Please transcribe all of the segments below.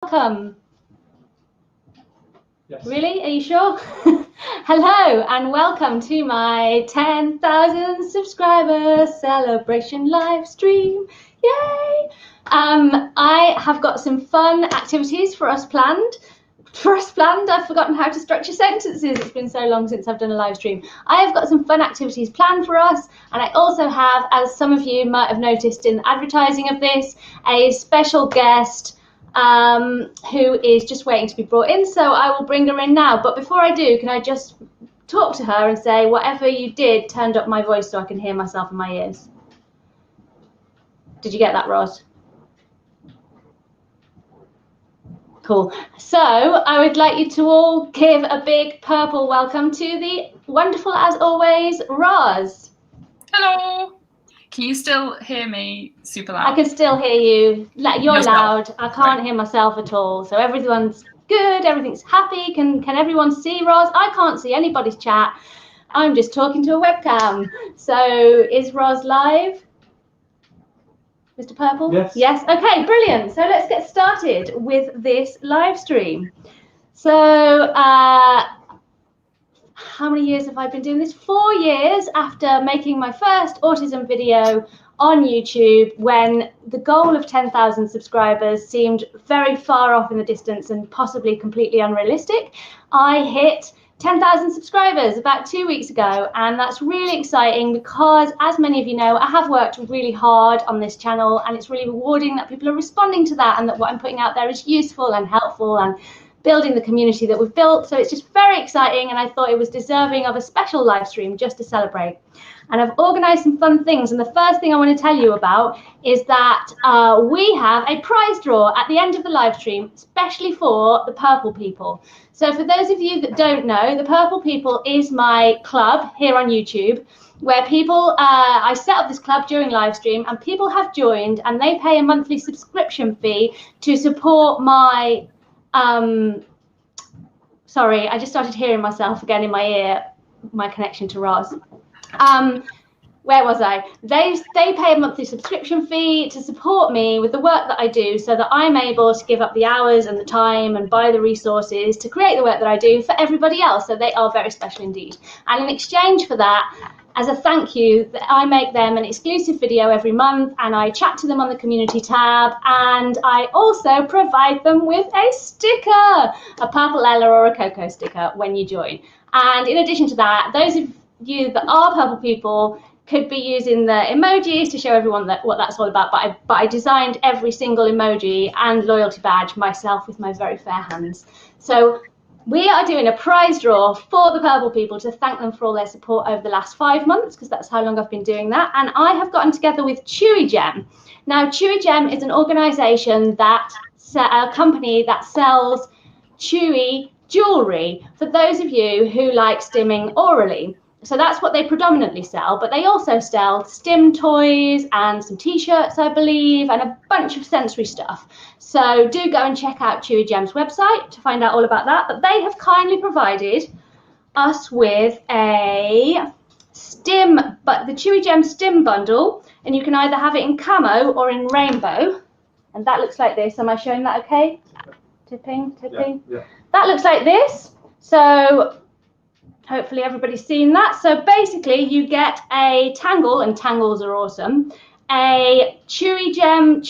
Welcome. Yes. Really? Are you sure? Hello and welcome to my 10,000 subscribers celebration live stream. Yay! I have got some fun activities for us planned. I've forgotten how to structure sentences. It's been so long since I've done a live stream. I have got some fun activities planned for us, and I also have, as some of you might have noticed in the advertising of this, a special guest who is just waiting to be brought in, so I will bring her in now. But before I do, can I just talk to her and say whatever you did turned up my voice so I can hear myself in my ears? Did you get that, Roz? Cool. So I would like you to all give a big purple welcome to the wonderful, as always, Roz. Hello. Can you still hear me super loud? I can still hear you. You're loud. I can't hear myself at all. So everyone's good. Everything's happy. Can everyone see Roz? I can't see anybody's chat. I'm just talking to a webcam. So is Roz live? Mr. Purple? Yes. Yes. Okay, brilliant. So let's get started with this live stream. So how many years have I been doing this? 4 years after making my first autism video on YouTube, when the goal of 10,000 subscribers seemed very far off in the distance and possibly completely unrealistic. I hit 10,000 subscribers about 2 weeks ago, and that's really exciting because, as many of you know, I have worked really hard on this channel, and it's really rewarding that people are responding to that and that what I'm putting out there is useful and helpful and building the community that we've built. So it's just very exciting, and I thought it was deserving of a special live stream just to celebrate. And I've organised some fun things, and the first thing I want to tell you about is that we have a prize draw at the end of the live stream, especially for the Purple People. So for those of you that don't know, the Purple People is my club here on YouTube, where people, I set up this club during live stream, and people have joined, and they pay a monthly subscription fee to support my sorry, I just started hearing myself again in my ear, my connection to Roz. Where was I? They pay a monthly subscription fee to support me with the work that I do, so that I'm able to give up the hours and the time and buy the resources to create the work that I do for everybody else. So they are very special indeed. And in exchange for that, as a thank you, I make them an exclusive video every month, and I chat to them on the community tab, and I also provide them with a sticker, a purple Ella or a cocoa sticker when you join. And in addition to that, those of you that are Purple People could be using the emojis to show everyone what that's all about, but I designed every single emoji and loyalty badge myself with my very fair hands. So we are doing a prize draw for the Purple People to thank them for all their support over the last 5 months, because that's how long I've been doing that. And I have gotten together with Chewy Gem. Now, Chewy Gem is an organisation a company that sells chewy jewellery for those of you who like stimming orally. So that's what they predominantly sell, but they also sell stim toys and some t-shirts, I believe, and a bunch of sensory stuff. So do go and check out Chewy Gem's website to find out all about that. But they have kindly provided us with a the Chewy Gem stim bundle, and you can either have it in camo or in rainbow. And that looks like this. Am I showing that okay? Tipping. Yeah. That looks like this. So hopefully everybody's seen that. So basically you get a tangle, and tangles are awesome, a Chewy Gem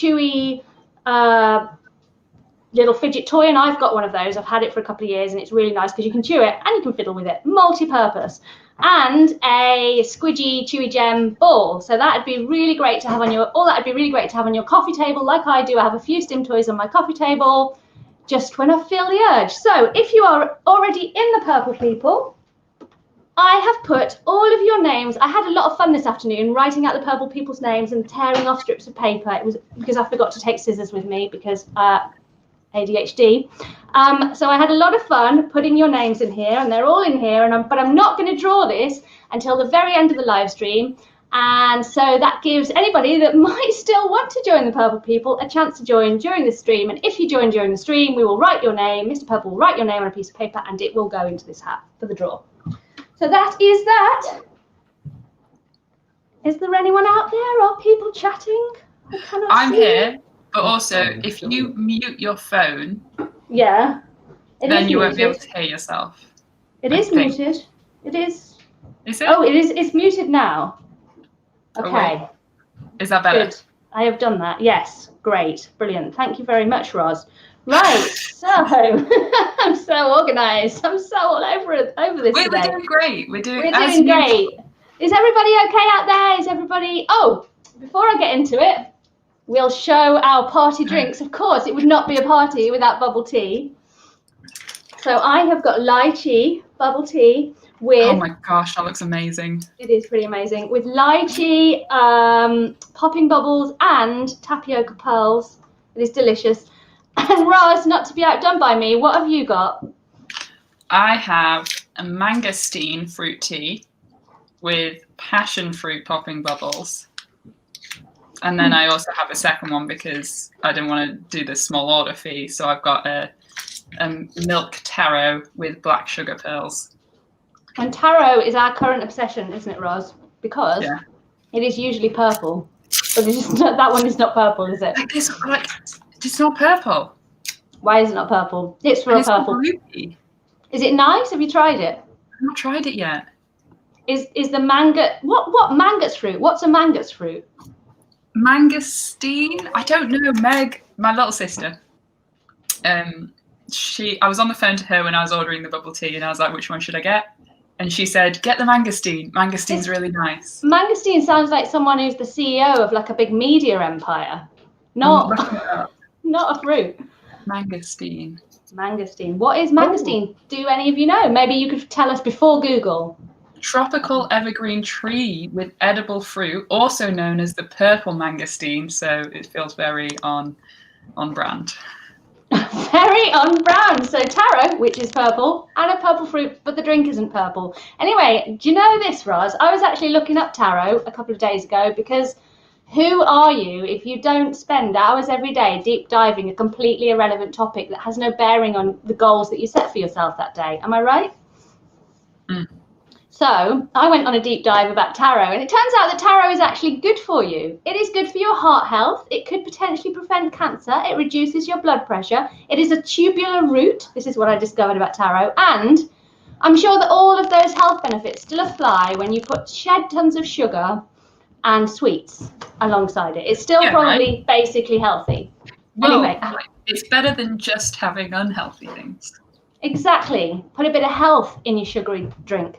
little fidget toy, and I've got one of those. I've had it for a couple of years, and it's really nice because you can chew it and you can fiddle with it, multi-purpose. And a squidgy Chewy Gem ball. So that'd be really great to have on your coffee table, like I do. I have a few stim toys on my coffee table just when I feel the urge. So if you are already in the Purple People, I have put all of your names. I had a lot of fun this afternoon writing out the Purple People's names and tearing off strips of paper. It was because I forgot to take scissors with me because ADHD. So I had a lot of fun putting your names in here, and they're all in here. But I'm not going to draw this until the very end of the live stream. And so that gives anybody that might still want to join the Purple People a chance to join during the stream. And if you join during the stream, we will write your name. Mr. Purple will write your name on a piece of paper, and it will go into this hat for the draw. So that is that. Is there anyone out there? Are people chatting? I'm here. But also, if you mute your phone, Yeah. then you won't be able to hear yourself. It is muted. It is. Is it? Oh, it is. It's muted now. Okay. Oh, is that better? Good. I have done that. Yes. Great. Brilliant. Thank you very much, Roz. Right. So I'm so organised. I'm so all over this today. We're doing great. We're doing great. Is everybody okay out there? Is everybody? Oh, before I get into it, we'll show our party drinks. Of course, it would not be a party without bubble tea. So I have got lychee bubble tea with. Oh my gosh, that looks amazing. It is pretty amazing. With lychee, popping bubbles, and tapioca pearls. It is delicious. And Roz, not to be outdone by me, what have you got? I have a mangosteen fruit tea with passion fruit popping bubbles. And then I also have a second one because I didn't want to do the small order fee. So I've got a milk taro with black sugar pearls. And taro is our current obsession, isn't it, Roz? Because it is usually purple. But that one is not purple, is it? It's not purple. Why is it not purple? It's real purple. Ruby. Is it nice? Have you tried it? I've not tried it yet. Is the mango what mango's fruit? What's a mango's fruit? Mangosteen? I don't know. Meg, my little sister. I was on the phone to her when I was ordering the bubble tea, and I was like, which one should I get? And she said, get the mangosteen. Mangosteen's really nice. Mangosteen sounds like someone who's the CEO of like a big media empire. Not a fruit. Mangosteen. Mangosteen. What is mangosteen? Do any of you know? Maybe you could tell us before Google. Tropical evergreen tree with edible fruit, also known as the purple mangosteen. So it feels very on brand. Very on brand. So taro, which is purple, and a purple fruit, but the drink isn't purple. Anyway, do you know this, Roz? I was actually looking up taro a couple of days ago because who are you if you don't spend hours every day deep diving a completely irrelevant topic that has no bearing on the goals that you set for yourself that day? Am I right? Mm. So I went on a deep dive about taro, and it turns out that taro is actually good for you. It is good for your heart health. It could potentially prevent cancer. It reduces your blood pressure. It is a tubular root. This is what I discovered about taro. And I'm sure that all of those health benefits still apply when you shed tons of sugar and sweets alongside it. It's still probably basically healthy. Well, anyway, it's better than just having unhealthy things. Exactly. Put a bit of health in your sugary drink.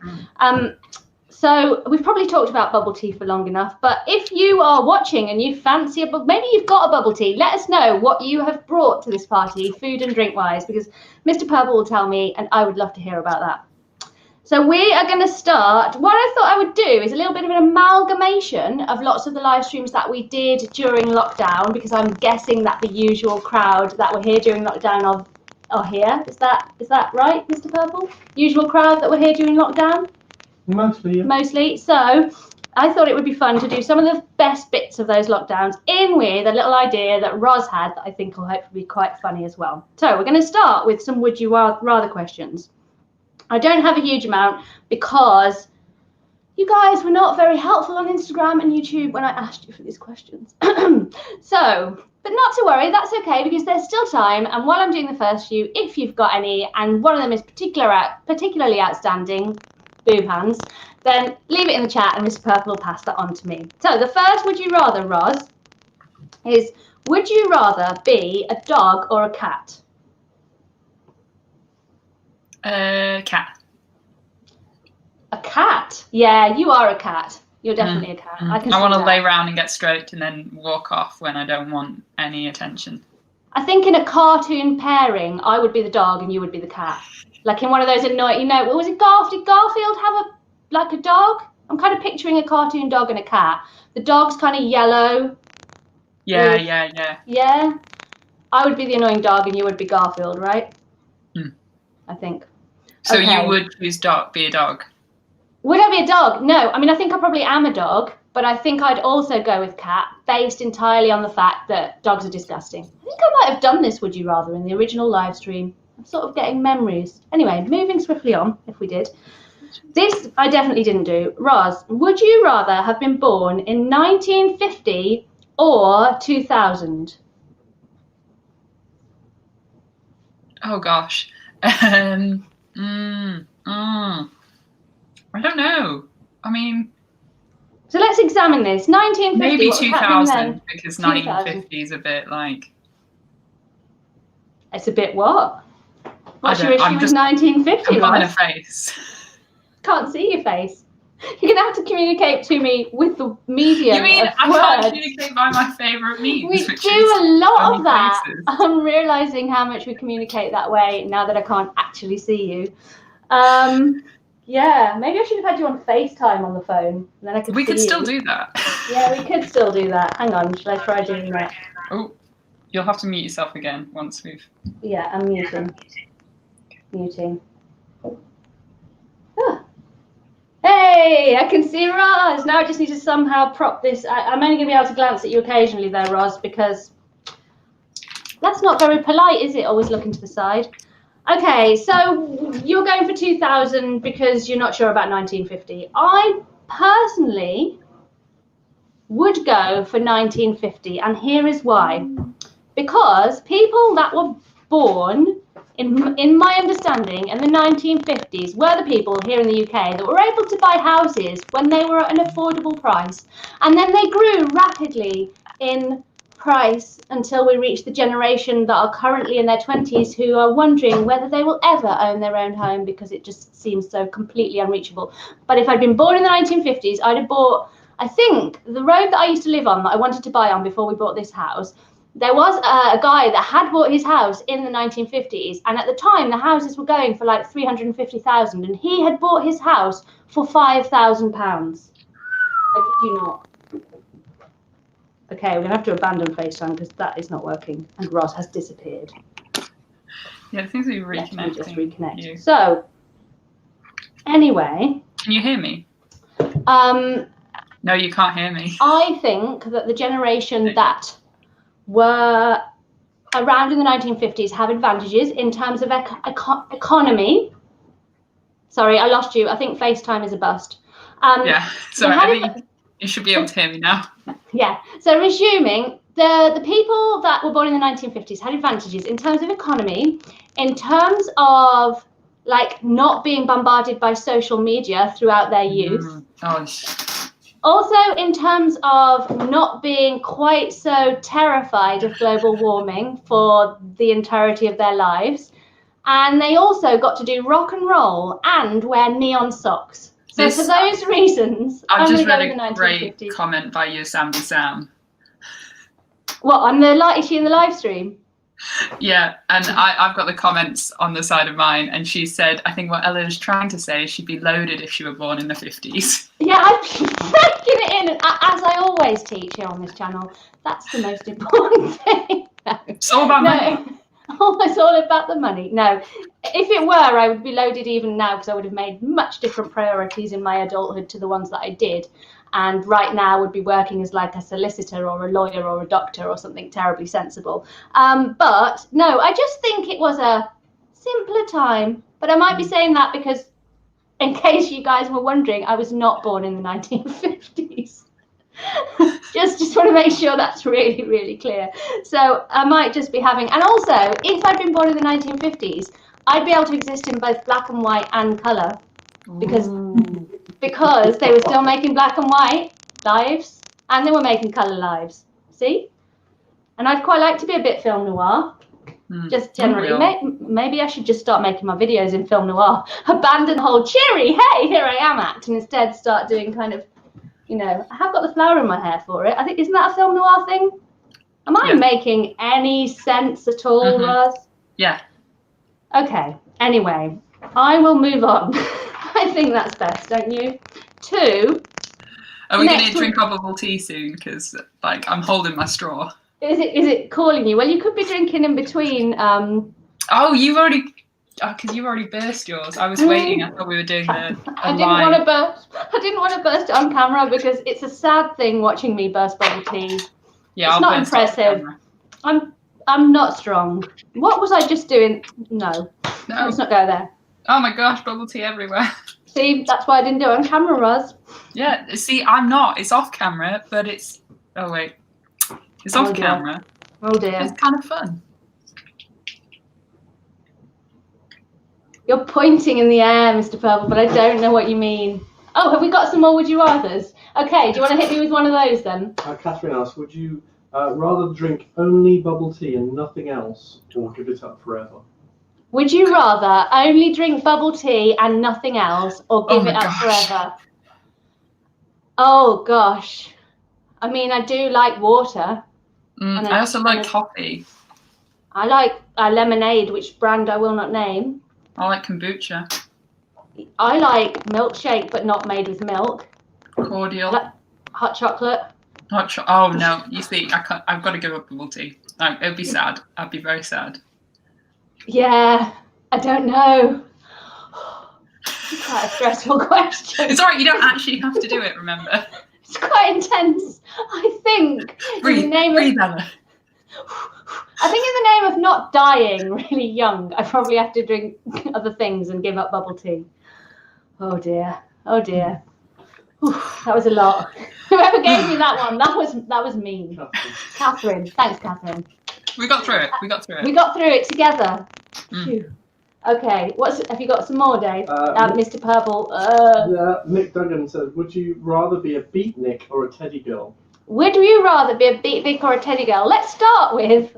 So we've probably talked about bubble tea for long enough, but if you are watching and you fancy maybe you've got a bubble tea, let us know what you have brought to this party, food and drink wise, because Mr. Purple will tell me, and I would love to hear about that. So we are going to start. What I thought I would do is a little bit of an amalgamation of lots of the live streams that we did during lockdown, because I'm guessing that the usual crowd that were here during lockdown are here. Is that right, Mr. Purple? Usual crowd that were here during lockdown? Mostly, yeah. Mostly. So I thought it would be fun to do some of the best bits of those lockdowns in with a little idea that Roz had that I think will hopefully be quite funny as well. So we're going to start with some would you rather questions. I don't have a huge amount because you guys were not very helpful on Instagram and YouTube when I asked you for these questions. But not to worry, that's okay, because there's still time. And while I'm doing the first few, if you've got any, and one of them is particularly outstanding, boob hands, then leave it in the chat and Mr. Purple will pass that on to me. So the first would you rather, Roz, is would you rather be a dog or a cat? Cat. A cat? Yeah, you are a cat. You're definitely a cat. I want to lay around and get stroked and then walk off when I don't want any attention. I think in a cartoon pairing, I would be the dog and you would be the cat. Like in one of those annoying, was it Garfield? Did Garfield have a dog? I'm kind of picturing a cartoon dog and a cat. The dog's kind of yellow. Yeah. Yeah? I would be the annoying dog and you would be Garfield, right? I think. So you would choose be a dog? Would I be a dog? No. I mean, I think I probably am a dog, but I think I'd also go with cat, based entirely on the fact that dogs are disgusting. I think I might have done this, would you rather, in the original live stream. I'm sort of getting memories. Anyway, moving swiftly on, if we did. This I definitely didn't do. Roz, would you rather have been born in 1950 or 2000? Oh gosh. I don't know. I mean, so let's examine this. 1950. maybe What was happening then? 2000, because 2000. 1950 is a bit like. It's a bit what? What's your I'm issue with 1950, I'm pulling a Ross? face. Can't see your face. You're gonna have to communicate to me with the medium. You mean of I words. can't communicate by my favourite means? We which do is a lot of that. faces. I'm realizing how much we communicate that way now that I can't actually see you. Yeah, maybe I should have had you on FaceTime on the phone. Then I could. We see could still you. do that. Yeah, we could still do that. Hang on, shall I try doing that? Oh, you'll have to mute yourself again once we've. Yeah, I'm muting. Muting. Ah. Hey, I can see Roz. Now I just need to somehow prop this. I'm only going to be able to glance at you occasionally though, Roz, because that's not very polite, is it? Always looking to the side. Okay, so you're going for 2000 because you're not sure about 1950. I personally would go for 1950, and here is why. Because people that were born, in my understanding, in the 1950s were the people here in the UK that were able to buy houses when they were at an affordable price. And then they grew rapidly in price until we reach the generation that are currently in their 20s who are wondering whether they will ever own their own home because it just seems so completely unreachable. But if I'd been born in the 1950s, I'd have bought, I think, the road that I used to live on that I wanted to buy on before we bought this house. There was a guy that had bought his house in the 1950s, and at the time the houses were going for like 350,000, and he had bought his house for £5,000. I kid you not. Okay, we're gonna have to abandon FaceTime because that is not working, and Ross has disappeared. Yeah, it seems to be reconnecting. Let me just reconnect. You. So, anyway. Can you hear me? No, you can't hear me. I think that the generation that were around in the 1950s have advantages in terms of economy. Sorry, I lost you. I think FaceTime is a bust. Yeah, sorry, I think you should be able to hear me now. Yeah, so resuming, the people that were born in the 1950s had advantages in terms of economy, in terms of like not being bombarded by social media throughout their youth. Also, in terms of not being quite so terrified of global warming for the entirety of their lives. And they also got to do rock and roll and wear neon socks. So for those reasons, I've just read a great comment by Yosemite Sam. What, on the light? Is she in the live stream? Yeah, and I've got the comments on the side of mine, and she said, I think what Ella is trying to say is she'd be loaded if she were born in the 50s. Yeah, I've been taking it in, and as I always teach here on this channel, that's the most important thing. No. It's all about money. Oh, it's all about the money. No, if it were, I would be loaded even now because I would have made much different priorities in my adulthood to the ones that I did. And right now would be working as like a solicitor or a lawyer or a doctor or something terribly sensible. But no, I just think it was a simpler time. But I might be saying that because in case you guys were wondering, I was not born in the 1950s. just want to make sure that's really, really clear. So I might just be having, and also if I'd been born in the 1950s, I'd be able to exist in both black and white and colour because they were still making black and white lives and they were making colour lives. See? And I'd quite like to be a bit film noir. Just generally, maybe I should just start making my videos in film noir. Abandon the whole cheery, hey, here I am act, and instead start doing kind of, you know, I have got the flower in my hair for it. I think, isn't that a film noir thing? Am I making any sense at all, Roz? Yeah. Okay, anyway, I will move on. I think that's best, don't you? Are we going to drink our bubble tea soon? Because, like, I'm holding my straw. Is it calling you? Well, you could be drinking in between. Oh, you've already... because you've already burst yours. I was waiting. I thought we were doing the I didn't want to burst. I didn't want to burst it on camera because it's a sad thing watching me burst bubble tea. Yeah, it's not impressive. I'm not strong. What was I just doing? No. Let's not go there. Oh my gosh, bubble tea everywhere. See, that's why I didn't do it on camera, Roz. Yeah, see, I'm not. It's off camera, but it's... Oh, wait. It's off camera. Oh, dear. It's kind of fun. You're pointing in the air, Mr. Purple, but I don't know what you mean. Oh, have we got some more would you rathers? Okay, do you want to hit me with one of those then? Catherine asks, would you rather drink only bubble tea and nothing else, or give it up forever? Would you rather only drink bubble tea and nothing else, or give it up forever? Oh gosh. I mean, I do like water. I also like coffee. I like lemonade, which brand I will not name. I like kombucha. I like milkshake, but not made with milk. Cordial. Like hot chocolate. Oh no! You see, I've got to give up bubble tea. It'd be sad. I'd be very sad. Yeah, I don't know. It's quite a stressful question. It's alright. You don't actually have to do it. Remember. It's quite intense. I think. Breathe, Ella. I think in the name of not dying really young, I probably have to drink other things and give up bubble tea. Oh dear. Oh dear. That was a lot. Whoever gave me that one, that was mean. Catherine. Thanks, Catherine. We got through it. We got through it together. Phew. Okay, have you got some more, Dave? Mr. Purple. Nick Duggan says, would you rather be a beatnik or a teddy girl? Would you rather be a beatnik or a teddy girl? Let's start with,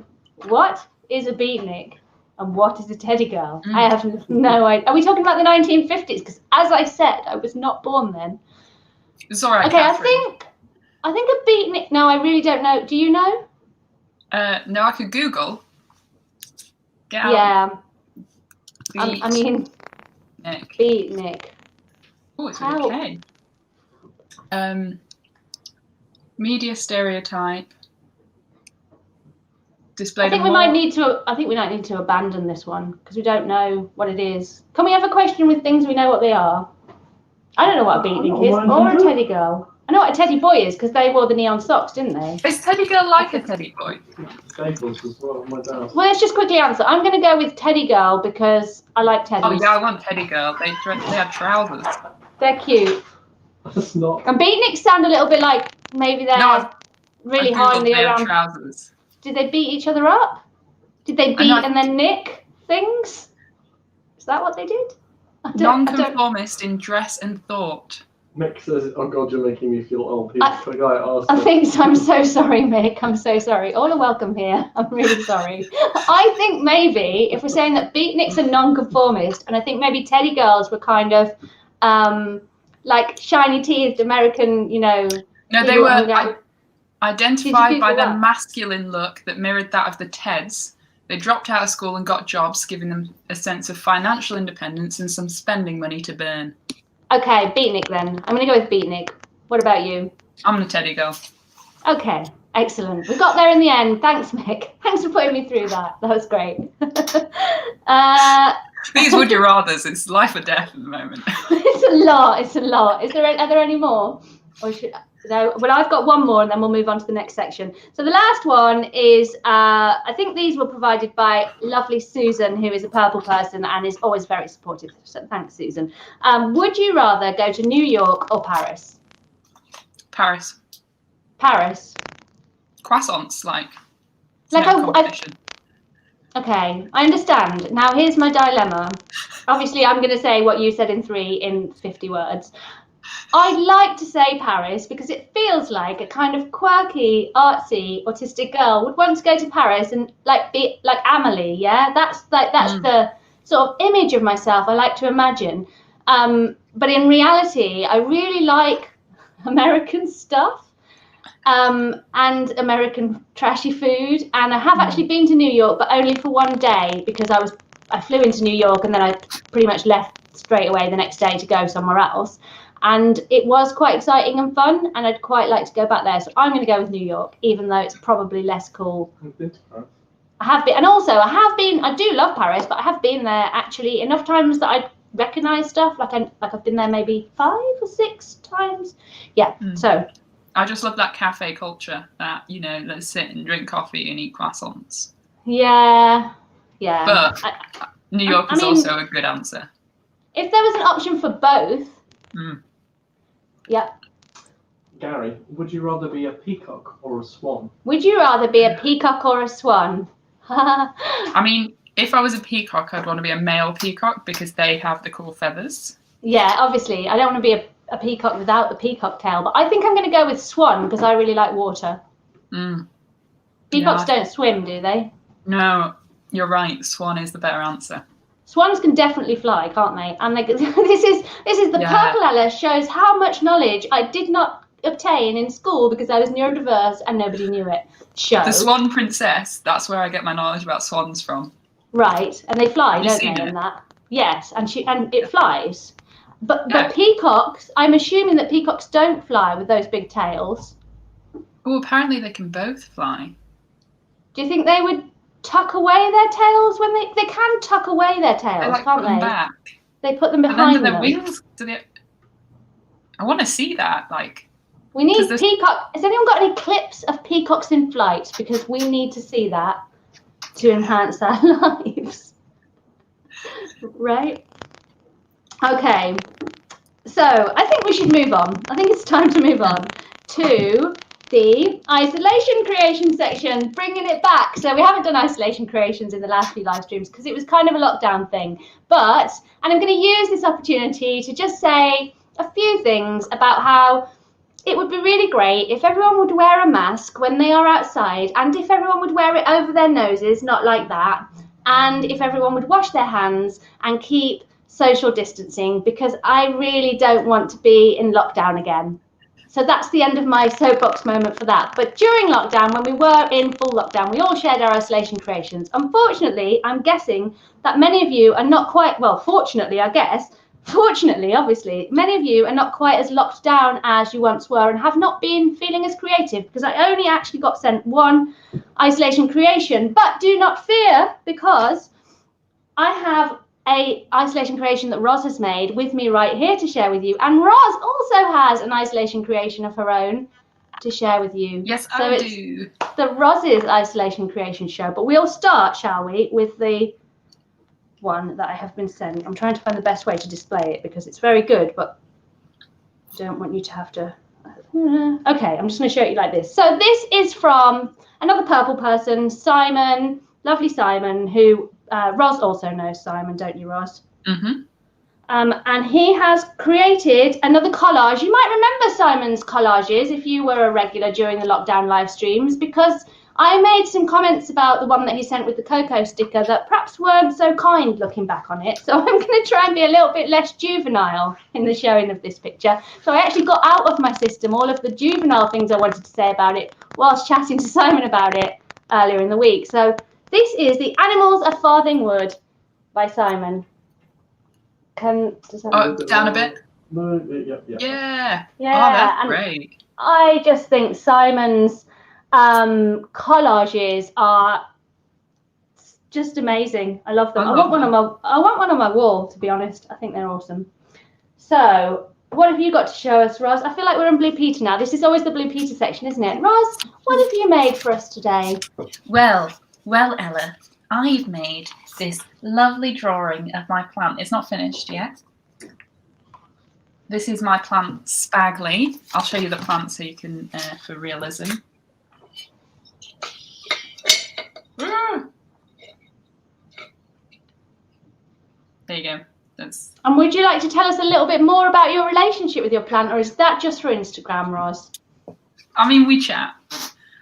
what is a beatnik and what is a teddy girl? I have no idea. Are we talking about the 1950s? Because as I said, I was not born then. It's all right, okay, Catherine. I think a beatnik. No, I really don't know. Do you know? No, I could Google. Get out. Yeah. Beat I mean, Nick. Beatnik. Oh, it's okay. Media stereotype. Displayed. I think we might need to abandon this one because we don't know what it is. Can we have a question with things we know what they are? I don't know what a beatnik is, or a teddy girl. I know what a teddy boy is because they wore the neon socks, didn't they? Is teddy girl like a teddy boy? Staples as well, my dad. Well, let's just quickly answer. I'm going to go with teddy girl because I like teddies. Oh yeah, I want teddy girl. They have trousers. They're cute. That's not. And beatniks sound a little bit like maybe they're really hard and they're around. Trousers. Did they beat each other up? Did they beat and then nick things? Is that what they did? Nonconformist in dress and thought. Mick says, "Oh God, you're making me feel old." I think so. I'm so sorry, Mick. I'm so sorry. All are welcome here. I'm really sorry. I think maybe if we're saying that beatniks are nonconformist, and I think maybe teddy girls were kind of like shiny teethed American, No, they were identified by their masculine look that mirrored that of the Teds. They dropped out of school and got jobs, giving them a sense of financial independence and some spending money to burn. Okay, beatnik then. I'm going to go with beatnik. What about you? I'm a teddy girl. Okay, excellent. We got there in the end. Thanks, Mick. Thanks for putting me through that. That was great. These would you rathers. It's life or death at the moment. It's a lot. It's a lot. Are there any more? Or no, well, I've got one more and then we'll move on to the next section. So the last one is, I think these were provided by lovely Susan, who is a purple person and is always very supportive. So thanks, Susan. Would you rather go to New York or Paris? Paris. Paris. Croissants, like no competition. Okay, I understand. Now here's my dilemma. Obviously, I'm going to say what you said in 50 words. I'd like to say Paris because it feels like a kind of quirky, artsy, autistic girl would want to go to Paris and be like Amelie, yeah? That's the sort of image of myself I like to imagine. But in reality, I really like American stuff and American trashy food. And I have actually been to New York, but only for one day because I flew into New York and then I pretty much left straight away the next day to go somewhere else. And it was quite exciting and fun, and I'd quite like to go back there. So I'm going to go with New York, even though it's probably less cool. I have been, and also I do love Paris, but I have been there actually enough times that I recognise stuff. I've been there maybe 5 or 6 times. Yeah. So I just love that cafe culture. That let's sit and drink coffee and eat croissants. Yeah. But New York is also a good answer. If there was an option for both. Yeah. Gary, would you rather be a peacock or a swan? Would you rather be a peacock or a swan? I mean, if I was a peacock, I'd want to be a male peacock because they have the cool feathers. Yeah, obviously. I don't want to be a peacock without the peacock tail, but I think I'm going to go with swan because I really like water. Peacocks don't swim, do they? No, you're right. Swan is the better answer. Swans can definitely fly, can't they? And this is the purple Ella shows how much knowledge I did not obtain in school because I was neurodiverse and nobody knew it. The Swan Princess. That's where I get my knowledge about swans from. Right, and they fly, don't they? And that. Yes, and it flies. But peacocks, I'm assuming that peacocks don't fly with those big tails. Oh, apparently they can both fly. Do you think they would tuck away their tails when they can tuck away their tails, can't they? Back. They put them behind them. And then wings. I want to see that. We need peacock. Has anyone got any clips of peacocks in flight? Because we need to see that to enhance our lives. Right? Okay. So I think we should move on. I think it's time to move on to the isolation creation section, bringing it back. So we haven't done isolation creations in the last few live streams because it was kind of a lockdown thing. And I'm going to use this opportunity to just say a few things about how it would be really great if everyone would wear a mask when they are outside, and if everyone would wear it over their noses, not like that, and if everyone would wash their hands and keep social distancing, because I really don't want to be in lockdown again. So that's the end of my soapbox moment for that. But during lockdown, when we were in full lockdown, we all shared our isolation creations. Unfortunately, I'm guessing that many of you are not quite, well, fortunately, obviously, many of you are not quite as locked down as you once were and have not been feeling as creative, because I only actually got sent one isolation creation. But do not fear, because I have a isolation creation that Roz has made with me right here to share with you, and Roz also has an isolation creation of her own to share with you. Yes, so I it's do. The Roz's isolation creation show, but we'll start, shall we, with the one that I have been sent. I'm trying to find the best way to display it because it's very good, but I don't want you to have to. Okay, I'm just going to show it you like this. So this is from another purple person, Simon, lovely Simon, who Roz also knows Simon, don't you, Roz? Mm-hmm. And he has created another collage. You might remember Simon's collages if you were a regular during the lockdown live streams, because I made some comments about the one that he sent with the cocoa sticker that perhaps weren't so kind looking back on it. So I'm going to try and be a little bit less juvenile in the showing of this picture. So I actually got out of my system all of the juvenile things I wanted to say about it whilst chatting to Simon about it earlier in the week. So this is The Animals of Farthing Wood by Simon. Down a bit? No, yeah. Yeah. Oh, that's great. I just think Simon's collages are just amazing. I love them. I want one on my wall, to be honest. I think they're awesome. So what have you got to show us, Roz? I feel like we're in Blue Peter now. This is always the Blue Peter section, isn't it? Roz, what have you made for us today? Well, Ella, I've made this lovely drawing of my plant. It's not finished yet. This is my plant, Spagley. I'll show you the plant so you can, for realism. There you go. And would you like to tell us a little bit more about your relationship with your plant, or is that just for Instagram, Roz? I mean, we chat.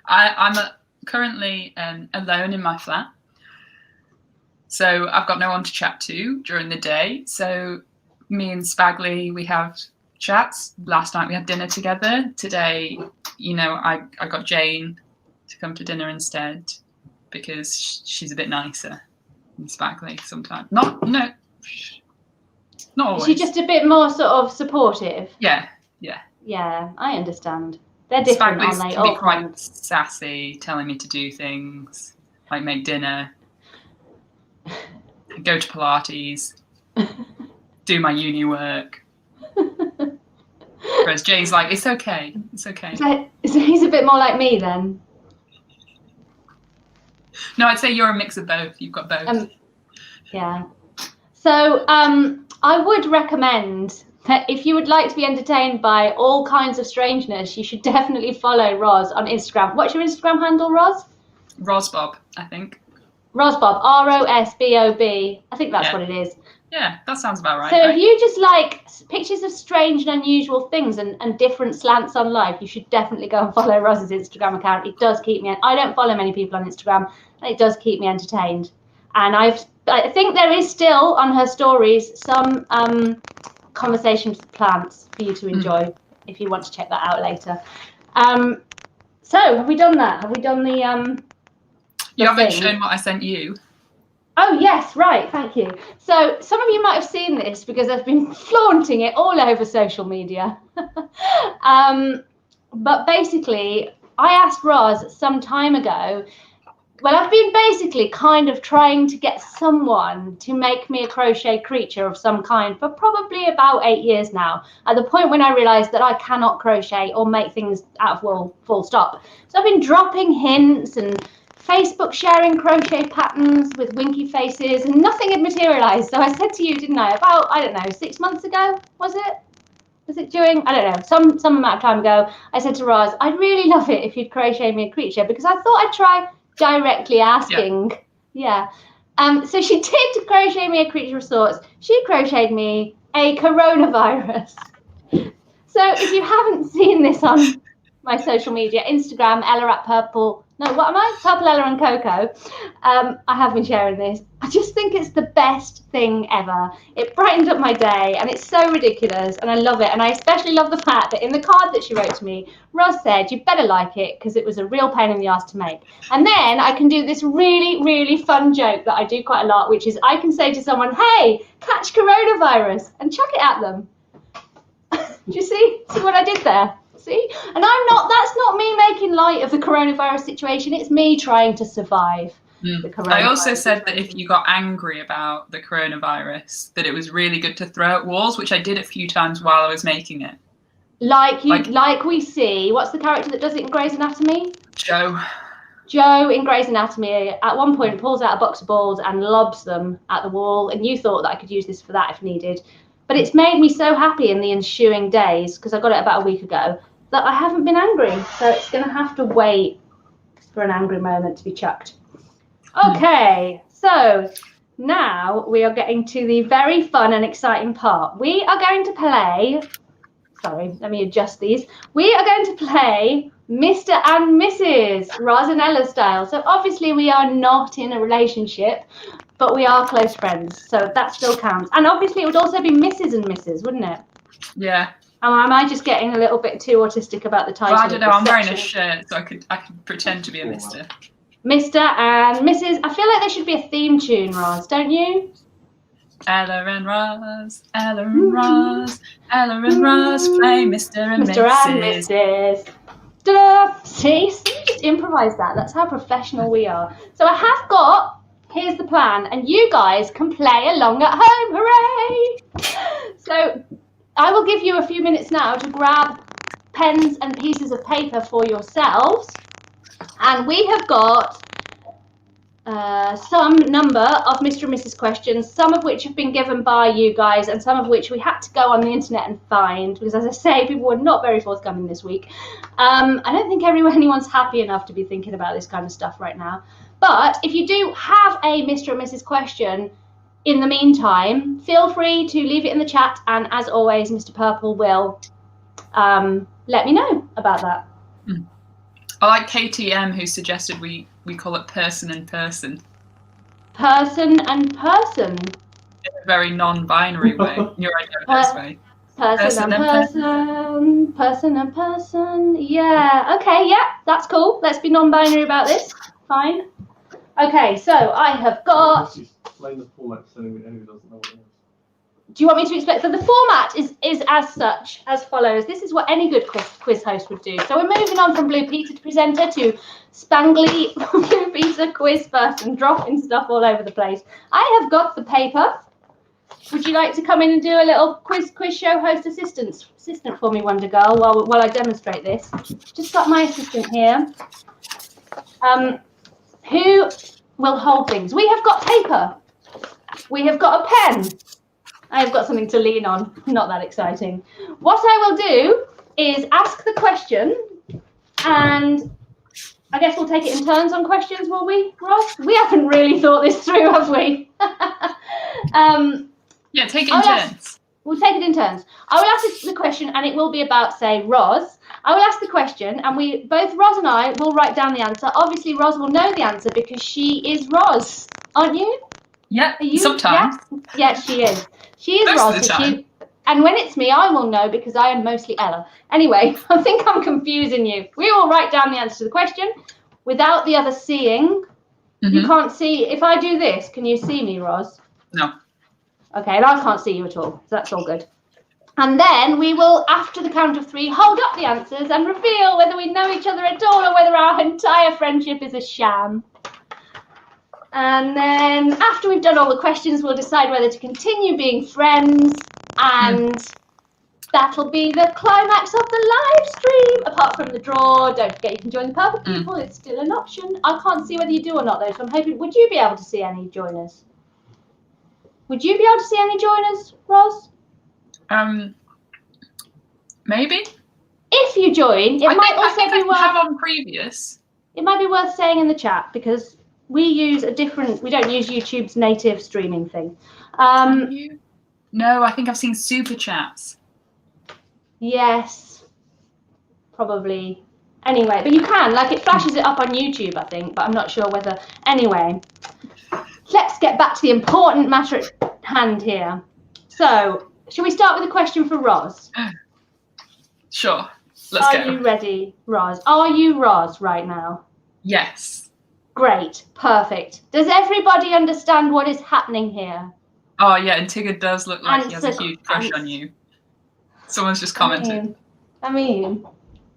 I'm currently alone in my flat, so I've got no one to chat to during the day. So me and Spagley, we have chats. Last night we had dinner together. Today, I got Jane to come to dinner instead because she's a bit nicer than Spagley sometimes. Not always. She's just a bit more sort of supportive. Yeah. Yeah, I understand. They're different, Spagley's aren't they? can be quite sassy, telling me to do things, like make dinner, go to Pilates, do my uni work. Whereas Jane's like, it's okay. So he's a bit more like me then. No, I'd say you're a mix of both. You've got both. Yeah. So I would recommend that if you would like to be entertained by all kinds of strangeness, you should definitely follow Roz on Instagram. What's your Instagram handle, Roz? Rosbob, I think. Rosbob, ROSBOB. I think that's what it is. Yeah, that sounds about right. So if you just like pictures of strange and unusual things and different slants on life, you should definitely go and follow Roz's Instagram account. It does keep me. I don't follow many people on Instagram, and it does keep me entertained. And I think there is still on her stories some conversations with plants for you to enjoy if you want to check that out later. So have we done that? Have we done the you haven't shown what I sent you. Oh, yes, right, thank you. So some of you might have seen this because I've been flaunting it all over social media. But basically, I asked Roz some time ago, well, I've been basically kind of trying to get someone to make me a crochet creature of some kind for probably about 8 years now, at the point when I realised that I cannot crochet or make things out of wool, full stop. So I've been dropping hints and Facebook sharing crochet patterns with winky faces, and nothing had materialized. So I said to you, didn't I, about, I don't know, 6 months ago, was it during, I don't know, some amount of time ago, I said to Roz, I'd really love it if you'd crochet me a creature, because I thought I'd try directly asking. So she did crochet me a creature of sorts. She crocheted me a coronavirus. So if you haven't seen this on my social media, Instagram, Ella at Purple, no, what am I? Purple Ella and Coco. I have been sharing this. I just think it's the best thing ever. It brightened up my day, and it's so ridiculous, and I love it. And I especially love the fact that in the card that she wrote to me, Roz said, you better like it because it was a real pain in the ass to make. And then I can do this really, really fun joke that I do quite a lot, which is I can say to someone, hey, catch coronavirus, and chuck it at them. Do you see what I did there? See? And that's not me making light of the coronavirus situation. It's me trying to survive the coronavirus. I also said that if you got angry about the coronavirus, that it was really good to throw at walls, which I did a few times while I was making it. Like we see, what's the character that does it in Grey's Anatomy? Joe. Joe in Grey's Anatomy at one point pulls out a box of balls and lobs them at the wall, and you thought that I could use this for that if needed. But it's made me so happy in the ensuing days, because I got it about a week ago, that I haven't been angry. So it's going to have to wait for an angry moment to be chucked. Okay, so now we are getting to the very fun and exciting part. We are going to play, sorry, let me adjust these. We are going to play Mr. and Mrs. Roz and Ella style. So obviously we are not in a relationship, but we are close friends, so that still counts. And obviously it would also be Mrs. and Mrs., wouldn't it? Yeah. Am I just getting a little bit too autistic about the title? Well, I don't know, I'm wearing a shirt, so I could pretend to be a Mr. Mr. and Mrs. I feel like there should be a theme tune, Roz, don't you? Ella and Roz, Ella and Roz, Ella and Roz play Mr. and Mr. Mrs. and Mrs. Ta-da! See, you just improvise that. That's how professional we are. So I have got, here's the plan, and you guys can play along at home. Hooray! So I will give you a few minutes now to grab pens and pieces of paper for yourselves. And we have got some number of Mr. and Mrs. questions, some of which have been given by you guys and some of which we had to go on the internet and find, because as I say, people were not very forthcoming this week. I don't think anyone's happy enough to be thinking about this kind of stuff right now. But if you do have a Mr. and Mrs. question in the meantime, feel free to leave it in the chat, and as always, Mr. Purple will let me know about that. I like KTM, who suggested we call it person and person. Person and person. In a very non-binary way. Neurodiverse way. Person and person. Person and person. Yeah. Okay. Yeah. That's cool. Let's be non-binary about this. Fine. Okay. So I have got. Explain the format so anyone doesn't know what it is. Do you want me to explain? So the format is as such, as follows. This is what any good quiz host would do. So we're moving on from Blue Peter presenter to spangly Blue Peter quiz person, dropping stuff all over the place. I have got the paper. Would you like to come in and do a little quiz show host assistant for me, Wonder Girl, while I demonstrate this? Just got my assistant here. Who will hold things? We have got paper. We have got a pen. I have got something to lean on. Not that exciting. What I will do is ask the question, and I guess we'll take it in turns on questions, will we, Ross? We haven't really thought this through, have we? Yeah, take it in turns. We'll take it in turns. I will ask the question, and it will be about, say, Roz. I will ask the question, and both Roz and I will write down the answer. Obviously, Roz will know the answer because she is Roz, aren't you? Yeah, Are you? sometimes. Yes, she is. She is Most Roz. of the time. And when it's me, I will know because I am mostly Ella. Anyway, I think I'm confusing you. We all write down the answer to the question without the other seeing. You can't see. If I do this, can you see me, Roz? No. Okay, and I can't see you at all. So that's all good. And then we will, after the count of 3, hold up the answers and reveal whether we know each other at all or whether our entire friendship is a sham. And then after we've done all the questions, we'll decide whether to continue being friends, and that'll be the climax of the live stream. Apart from the draw, don't forget you can join the purple people. It's still an option. I can't see whether you do or not though, so I'm hoping. Would you be able to see any joiners? Would you be able to see any joiners, Roz? Maybe. If you join, it might also be worth. Have on previous. It might be worth saying in the chat because we use a different. We don't use YouTube's native streaming thing. No, I think I've seen super chats. Yes, probably. Anyway, but you can, like, it flashes it up on YouTube, I think, but I'm not sure whether. Anyway, let's get back to the important matter at hand here. So, shall we start with a question for Roz? Sure, let's go. Are you ready, Roz? Are you Roz right now? Yes. Great, perfect. Does everybody understand what is happening here? Oh, yeah, and Tigger does look like he has a huge crush on you. Someone's just commented. I mean,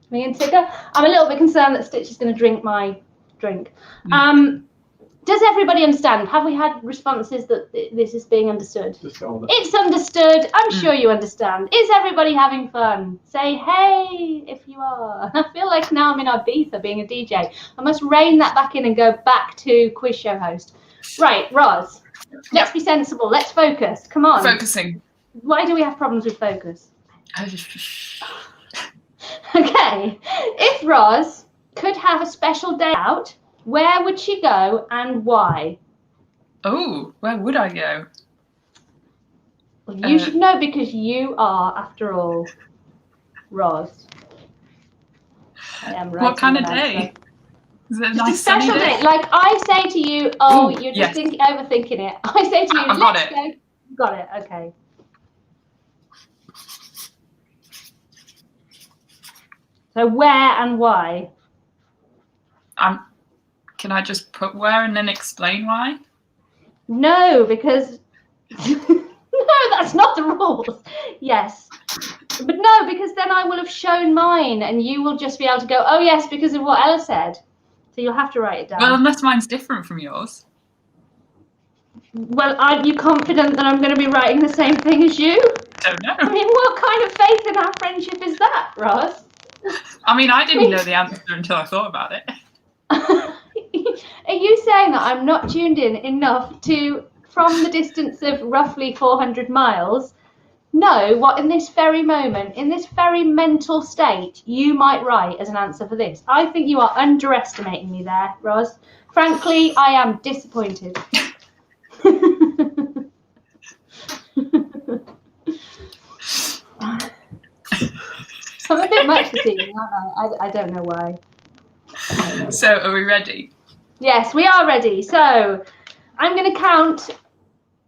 me and Tigger. I'm a little bit concerned that Stitch is going to drink my drink. Does everybody understand? Have we had responses that this is being understood? It's understood. I'm sure you understand. Is everybody having fun? Say hey if you are. I feel like now I'm in Ibiza being a DJ. I must rein that back in and go back to quiz show host. Right, Roz. Let's be sensible. Let's focus. Come on. Focusing. Why do we have problems with focus? Okay. If Roz could have a special day out, where would she go and why? Oh, where would I go? Well, you should know because you are, after all, Roz. I am right. What kind of day? Is it a nice special sunny day? Like I say to you, you're just overthinking it. I say to you, let's go. Got it. Okay. So where and why? Can I just put where and then explain why? No, because no, that's not the rules. Yes. But no, because then I will have shown mine and you will just be able to go, oh yes, because of what Ella said. So you'll have to write it down. Well, unless mine's different from yours. Well, aren't you confident that I'm going to be writing the same thing as you? Don't know. I mean, what kind of faith in our friendship is that, Roz? I mean, I didn't know the answer until I thought about it. Are you saying that I'm not tuned in enough to, from the distance of roughly 400 miles, know what in this very moment, in this very mental state, you might write as an answer for this? I think you are underestimating me there, Roz. Frankly, I am disappointed. I'm a bit much this evening, aren't I? I don't know why. So, are we ready? Yes, we are ready. So, I'm going to count.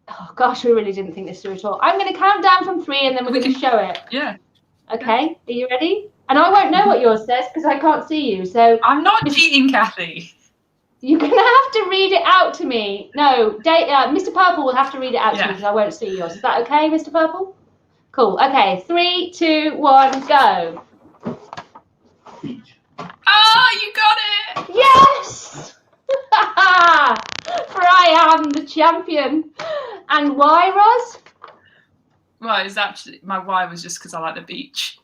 Oh gosh, we really didn't think this through at all. I'm going to count down from 3 and then we're going to show it. Yeah. Okay, are you ready? And I won't know what yours says because I can't see you. So I'm not cheating, Kathy. You're going to have to read it out to me. No, Mr. Purple will have to read it out to me because I won't see yours. Is that okay, Mr. Purple? Cool. Okay, 3, 2, 1, go. Oh, you got it! Yes! For I am the champion. And why, Roz? Well, it's actually, my why was just because I like the beach.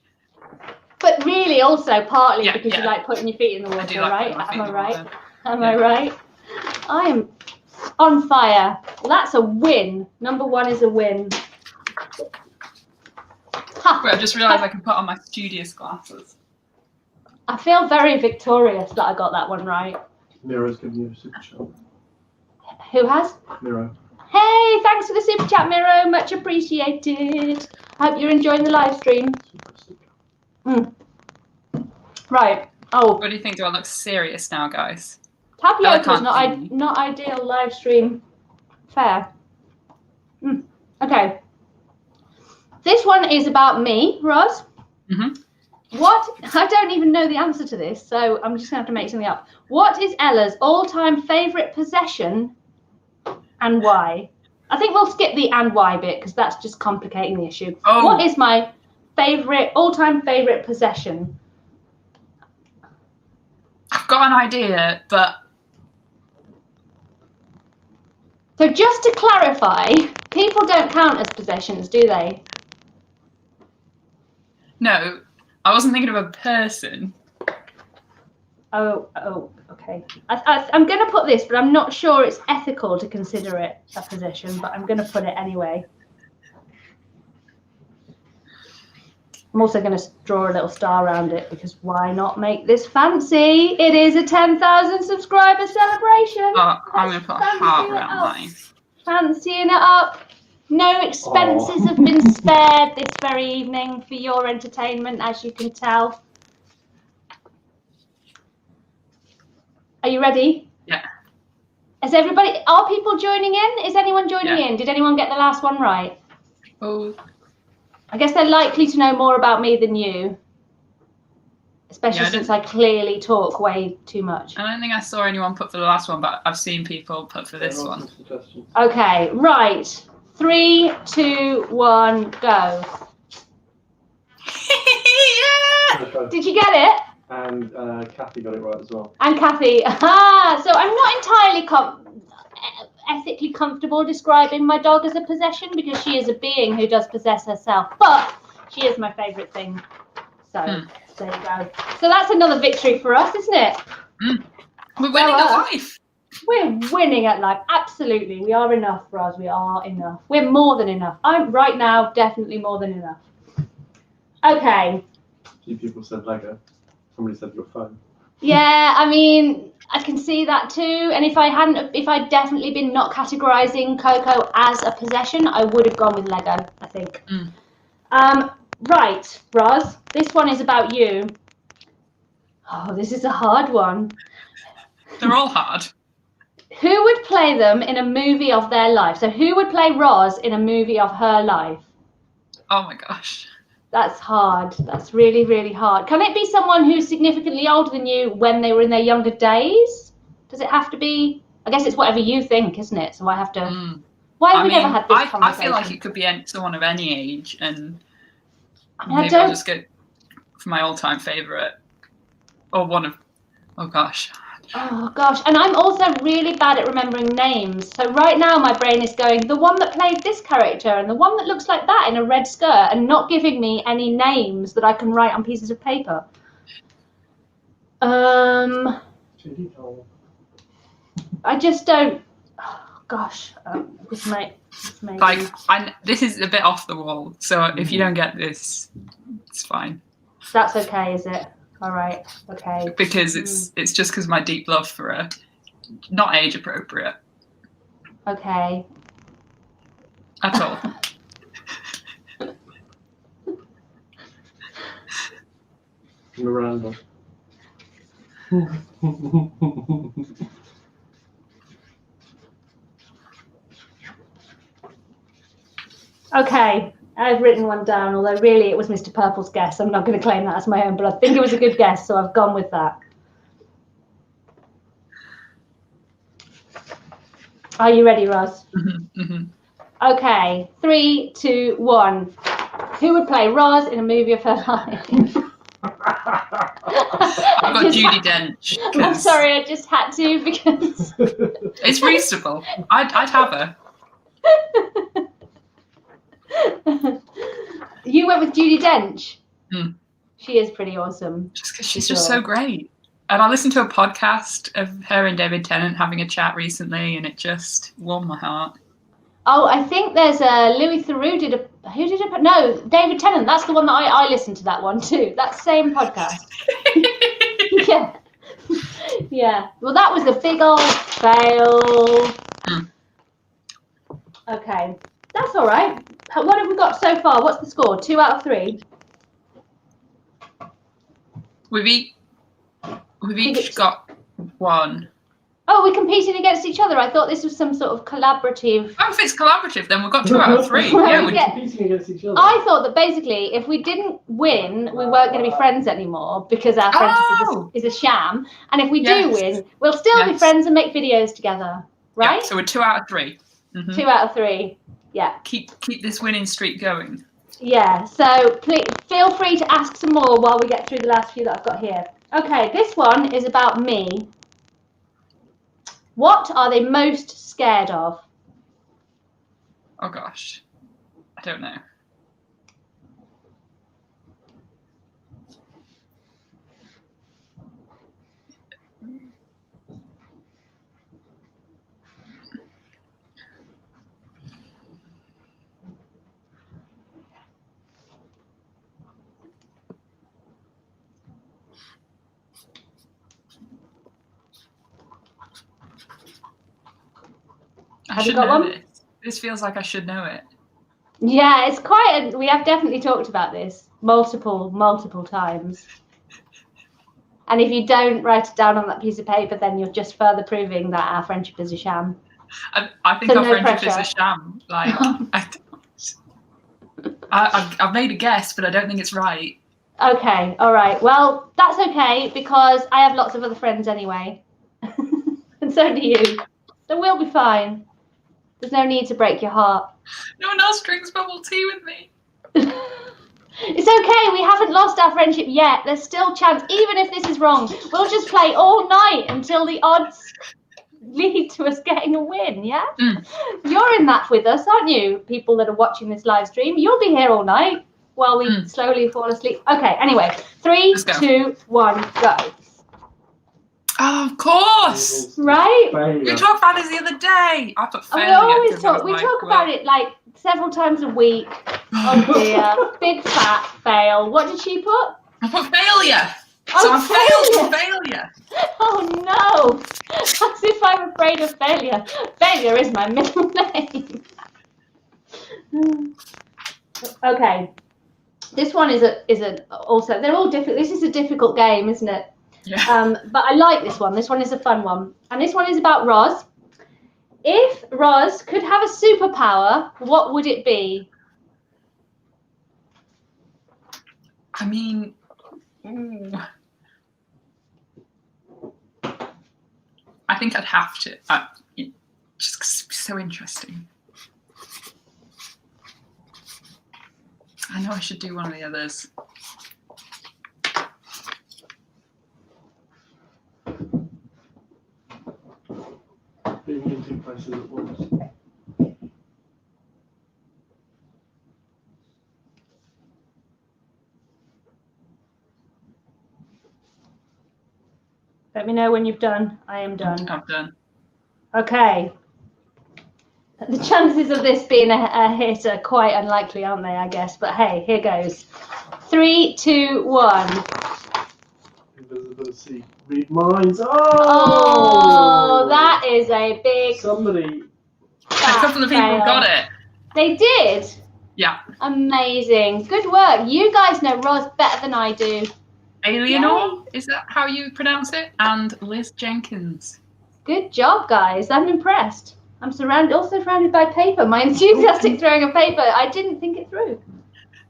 But really also partly because you like putting your feet in the water, right? Am I right? Am I right? I am on fire. Well, that's a win. Number 1 is a win. Wait, I just realised I can put on my studious glasses. I feel very victorious that I got that one right. Miro's giving you a super chat. Who has? Miro. Hey, thanks for the super chat, Miro. Much appreciated. Hope you're enjoying the live stream. Right. Oh. What do you think? Do I look serious now, guys? Tapioca is not ideal live stream fare. Okay. This one is about me, Roz. What? I don't even know the answer to this, so I'm just going to have to make something up. What is Ella's all-time favourite possession and why? I think we'll skip the and why bit because that's just complicating the issue. Oh. What is my all-time favourite possession? I've got an idea, but... So just to clarify, people don't count as possessions, do they? No, I wasn't thinking of a person. Oh, okay. I'm going to put this, but I'm not sure it's ethical to consider it a possession, but I'm going to put it anyway. I'm also going to draw a little star around it because why not make this fancy? It is a 10,000 subscriber celebration. Oh, I'm going to put a heart around mine. Fancying it up. No expenses have been spared this very evening for your entertainment, as you can tell. Are you ready? Yeah. Are people joining in? Is anyone joining in? Did anyone get the last one right? Oh. I guess they're likely to know more about me than you. Especially since I clearly talk way too much. I don't think I saw anyone put for the last one, but I've seen people put for this one. Okay, right. 3, 2, 1, go. Yeah! Did you get it? And Kathy got it right as well. And Kathy. Aha! So I'm not entirely ethically comfortable describing my dog as a possession because she is a being who does possess herself. But she is my favourite thing. So there you go. So that's another victory for us, isn't it? We're winning at life. We're winning at life. Absolutely. We are enough, Roz. We are enough. We're more than enough. I'm right now definitely more than enough. Okay. A few people said Lego. Somebody said your phone. Yeah, I mean, I can see that too. And if I'd definitely been not categorizing Coco as a possession, I would have gone with Lego, I think. Right, Roz, this one is about you. Oh, this is a hard one. They're all hard. Who would play them in a movie of their life? So who would play Roz in a movie of her life? Oh my gosh. That's hard. That's really, really hard. Can it be someone who's significantly older than you when they were in their younger days? Does it have to be? I guess it's whatever you think, isn't it? So I have to... Why have we never had this conversation? I feel like it could be someone of any age, and maybe I'll just go for my all-time favourite. Or one of... Oh gosh. Oh gosh, and I'm also really bad at remembering names. So right now my brain is going, the one that played this character and the one that looks like that in a red skirt, and not giving me any names that I can write on pieces of paper. I just don't. Oh, gosh, this may this is a bit off the wall. So if you don't get this, it's fine. That's okay, is it? All right. Okay. Because it's just because my deep love for her, not age appropriate. Okay. At all. Miranda. Okay. I've written one down, although really it was Mr. Purple's guess. I'm not going to claim that as my own, but I think it was a good guess, so I've gone with that. Are you ready, Roz? Okay, 3, 2, 1. Who would play Roz in a movie of her life? I've got Judi Dench. I'm sorry, I just had to because... It's reasonable. I'd have her. You went with Judi Dench. She is pretty awesome. Just because she's just so great. And I listened to a podcast of her and David Tennant having a chat recently, and it just warmed my heart. Oh, I think there's Louis Theroux no, David Tennant. That's the one that I listened to that one too. That same podcast. Yeah. Yeah. Well, that was a big old fail. Okay. That's all right. What have we got so far? What's the score? 2 out of 3? We've each got 1. Oh, we're competing against each other. I thought this was some sort of collaborative. Oh, if it's collaborative, then we've got 2 out of 3. Well, Yeah, We're competing against each other. I thought that basically, if we didn't win, we weren't going to be friends anymore because our friendship is a sham. And if we do win, we'll still be friends and make videos together, right? Yeah, so we're 2 out of 3. 2 out of 3. Yeah. Keep this winning streak going. Yeah. So please feel free to ask some more while we get through the last few that I've got here. Okay, this one is about me. What are they most scared of? Oh gosh, I don't know. I should know this. This feels like I should know it. Yeah, it's quite. We have definitely talked about this multiple times. And if you don't write it down on that piece of paper, then you're just further proving that our friendship is a sham. I think our friendship is a sham. Like, I've made a guess, but I don't think it's right. Okay, all right. Well, that's okay because I have lots of other friends anyway. And so do you. So we'll be fine. There's no need to break your heart. No one else drinks bubble tea with me. It's okay. We haven't lost our friendship yet. There's still chance. Even if this is wrong, we'll just play all night until the odds lead to us getting a win, yeah? You're in that with us, aren't you? People that are watching this live stream. You'll be here all night while we slowly fall asleep. Okay, anyway. 3, 2, 1, go. Oh, of course. Right? We talked about this the other day. I put failure. We always talk. We talk about it like several times a week. Oh dear. Big fat fail. What did she put? I put failure. Oh, so I failed for failure. Oh no. As if I'm afraid of failure. Failure is my middle name. Okay. This one is also, they're all difficult. This is a difficult game, isn't it? Yeah. But I like this one. This one is a fun one. And this one is about Roz. If Roz could have a superpower, what would it be? I mean, I think I'd have to. Just 'cause it's so interesting. I know I should do one of the others. Being in 2 places at once. Let me know when you've done. I am done. I'm done. Okay. The chances of this being a hit are quite unlikely, aren't they, I guess? But hey, here goes. 3, 2, 1. Invisibility. Read minds. Oh, that is a big. Somebody. A couple of people got it. They did? Yeah. Amazing. Good work. You guys know Roz better than I do. Eleanor, is that how you pronounce it? And Liz Jenkins. Good job, guys. I'm impressed. I'm also surrounded by paper. My enthusiastic throwing of paper. I didn't think it through.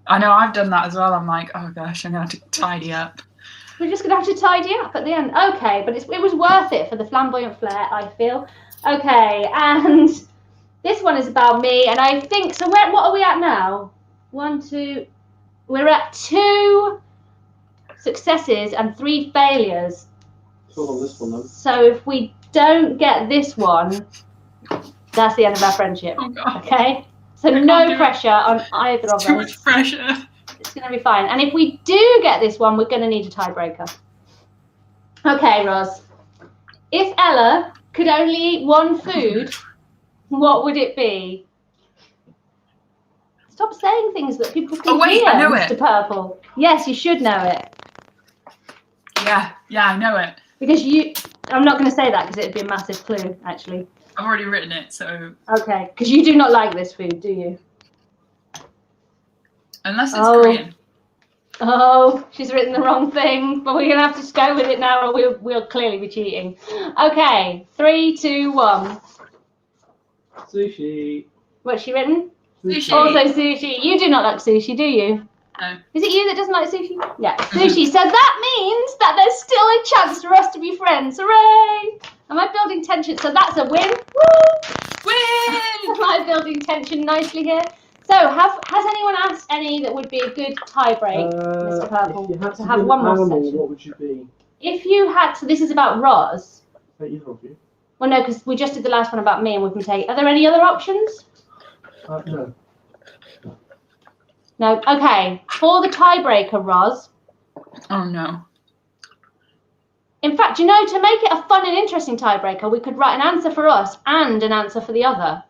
I know, I've done that as well. I'm like, oh gosh, I'm going to have to tidy up. We're just going to have to tidy up at the end. Okay, but it was worth it for the flamboyant flair, I feel. Okay, and this one is about me. And I think, so what are we at now? 1, 2. We're at 2 successes and 3 failures. Hold on this one then. So if we don't get this one, that's the end of our friendship. Oh God. Okay? So no pressure on either of us. Too much pressure. It's going to be fine. And if we do get this one, we're going to need a tiebreaker. Okay, Roz. If Ella could only eat one food, what would it be? Stop saying things that people can hear, I know Mr. it. Purple. Yes, you should know it. Yeah, Yeah, I know it. Because I'm not going to say that because it'd be a massive clue, actually. I've already written it, so. Okay, because you do not like this food, do you? Unless it's Korean. Oh, she's written the wrong thing, but we're going to have to go with it now or we'll clearly be cheating. Okay, 3, 2, 1. Sushi. What's she written? Sushi. Also sushi. You do not like sushi, do you? No. Is it you that doesn't like sushi? Yeah, sushi. So that means that there's still a chance for us to be friends. Hooray! Am I building tension? So that's a win. Woo! Win! Am I building tension nicely here? So has anyone asked any that would be a good tie break, Mr. Purple? If you had to have be one an more animal, section. what would you be? If you had to, this is about Roz. Either of you. Well, no, because we just did the last one about me and we can take. Are there any other options? No. No. Okay. For the tiebreaker, Roz. Oh no. In fact, you know, to make it a fun and interesting tiebreaker, we could write an answer for us and an answer for the other.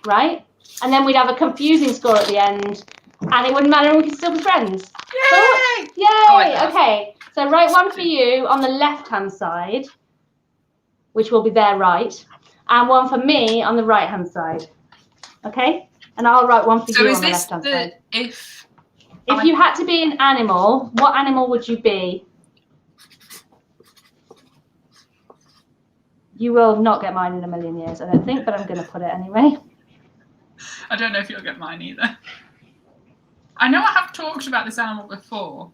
Right? And then we'd have a confusing score at the end, and it wouldn't matter, and we could still be friends. Yay! Yay! Okay. So write one for you on the left-hand side, which will be their right, and one for me on the right-hand side. Okay? And I'll write one for you on the left-hand side. If you had to be an animal, what animal would you be? You will not get mine in a million years, I don't think, but I'm going to put it anyway. I don't know if you'll get mine either. I know I have talked about this animal before.